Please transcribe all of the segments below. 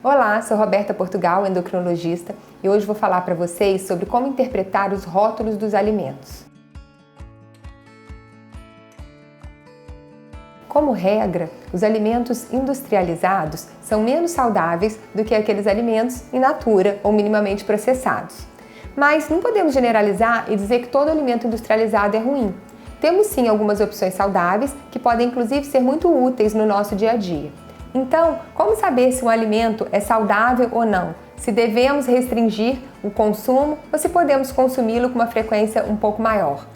Olá, sou Roberta Portugal, endocrinologista, e hoje vou falar para vocês sobre como interpretar os rótulos dos alimentos. Como regra, os alimentos industrializados são menos saudáveis do que aqueles alimentos in natura ou minimamente processados. Mas não podemos generalizar e dizer que todo alimento industrializado é ruim. Temos sim algumas opções saudáveis que podem inclusive ser muito úteis no nosso dia a dia. Então, como saber se um alimento é saudável ou não? Se devemos restringir o consumo ou se podemos consumi-lo com uma frequência um pouco maior?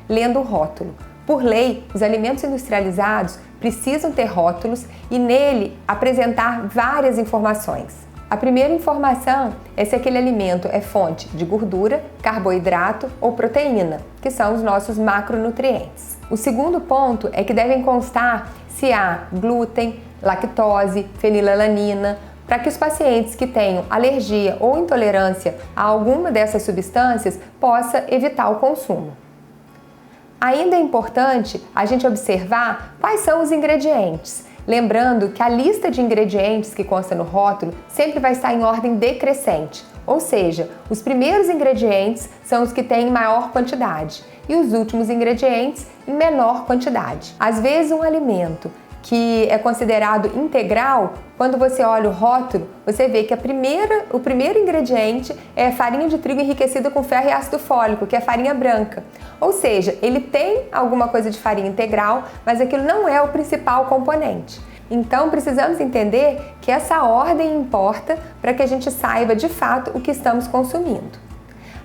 Lendo o rótulo. Por lei, os alimentos industrializados precisam ter rótulos e nele apresentar várias informações. A primeira informação é se aquele alimento é fonte de gordura, carboidrato ou proteína, que são os nossos macronutrientes. O segundo ponto é que devem constar se há glúten, lactose, fenilalanina, para que os pacientes que tenham alergia ou intolerância a alguma dessas substâncias possa evitar o consumo. Ainda é importante a gente observar quais são os ingredientes, lembrando que a lista de ingredientes que consta no rótulo sempre vai estar em ordem decrescente, ou seja, os primeiros ingredientes são os que têm maior quantidade e os últimos ingredientes em menor quantidade. Às vezes um alimento que é considerado integral, quando você olha o rótulo, você vê que o primeiro ingrediente é farinha de trigo enriquecida com ferro e ácido fólico, que é farinha branca. Ou seja, ele tem alguma coisa de farinha integral, mas aquilo não é o principal componente. Então, precisamos entender que essa ordem importa para que a gente saiba de fato o que estamos consumindo.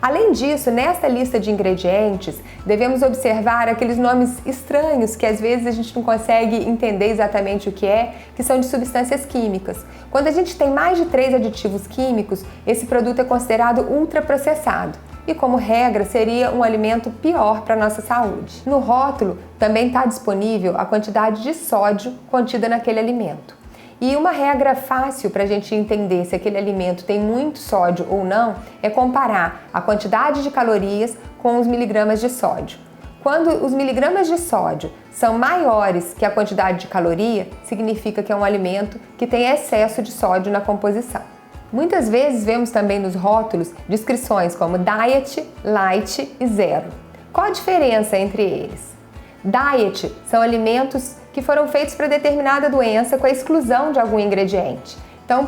Além disso, nesta lista de ingredientes, devemos observar aqueles nomes estranhos que às vezes a gente não consegue entender exatamente o que são de substâncias químicas. Quando a gente tem mais de 3 aditivos químicos, esse produto é considerado ultraprocessado e, como regra, seria um alimento pior para a nossa saúde. No rótulo também está disponível a quantidade de sódio contida naquele alimento. E uma regra fácil para a gente entender se aquele alimento tem muito sódio ou não é comparar a quantidade de calorias com os miligramas de sódio. Quando os miligramas de sódio são maiores que a quantidade de caloria, significa que é um alimento que tem excesso de sódio na composição. Muitas vezes vemos também nos rótulos descrições como diet, light e zero. Qual a diferença entre eles? Diet são alimentos que foram feitos para determinada doença com a exclusão de algum ingrediente. Então,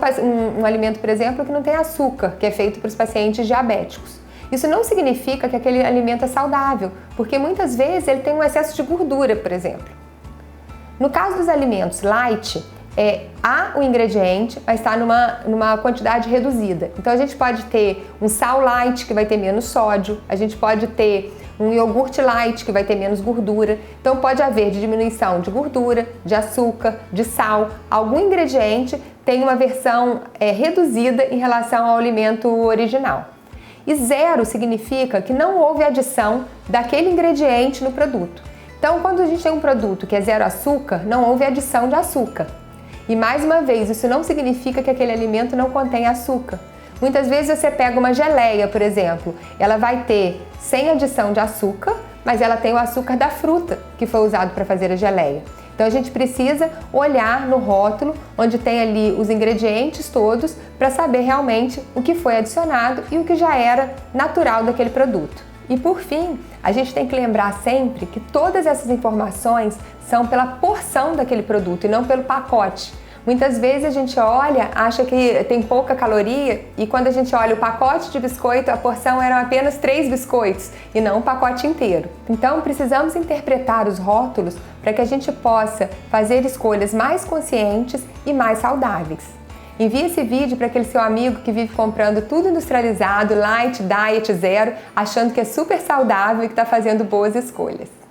um alimento, por exemplo, que não tem açúcar, que é feito para os pacientes diabéticos. Isso não significa que aquele alimento é saudável, porque muitas vezes ele tem um excesso de gordura, por exemplo. No caso dos alimentos light, há o ingrediente, mas está numa quantidade reduzida. Então, a gente pode ter um sal light, que vai ter menos sódio, a gente pode ter um iogurte light, que vai ter menos gordura. Então pode haver diminuição de gordura, de açúcar, de sal. Algum ingrediente tem uma versão reduzida em relação ao alimento original. E zero significa que não houve adição daquele ingrediente no produto. Então, quando a gente tem um produto que é zero açúcar, não houve adição de açúcar. E mais uma vez, isso não significa que aquele alimento não contém açúcar. Muitas vezes você pega uma geleia, por exemplo, ela vai ter sem adição de açúcar, mas ela tem o açúcar da fruta que foi usado para fazer a geleia. Então a gente precisa olhar no rótulo, onde tem ali os ingredientes todos, para saber realmente o que foi adicionado e o que já era natural daquele produto. E por fim, a gente tem que lembrar sempre que todas essas informações são pela porção daquele produto e não pelo pacote. Muitas vezes a gente olha, acha que tem pouca caloria e quando a gente olha o pacote de biscoito, a porção eram apenas 3 biscoitos e não o pacote inteiro. Então precisamos interpretar os rótulos para que a gente possa fazer escolhas mais conscientes e mais saudáveis. Envie esse vídeo para aquele seu amigo que vive comprando tudo industrializado, light, diet, zero, achando que é super saudável e que está fazendo boas escolhas.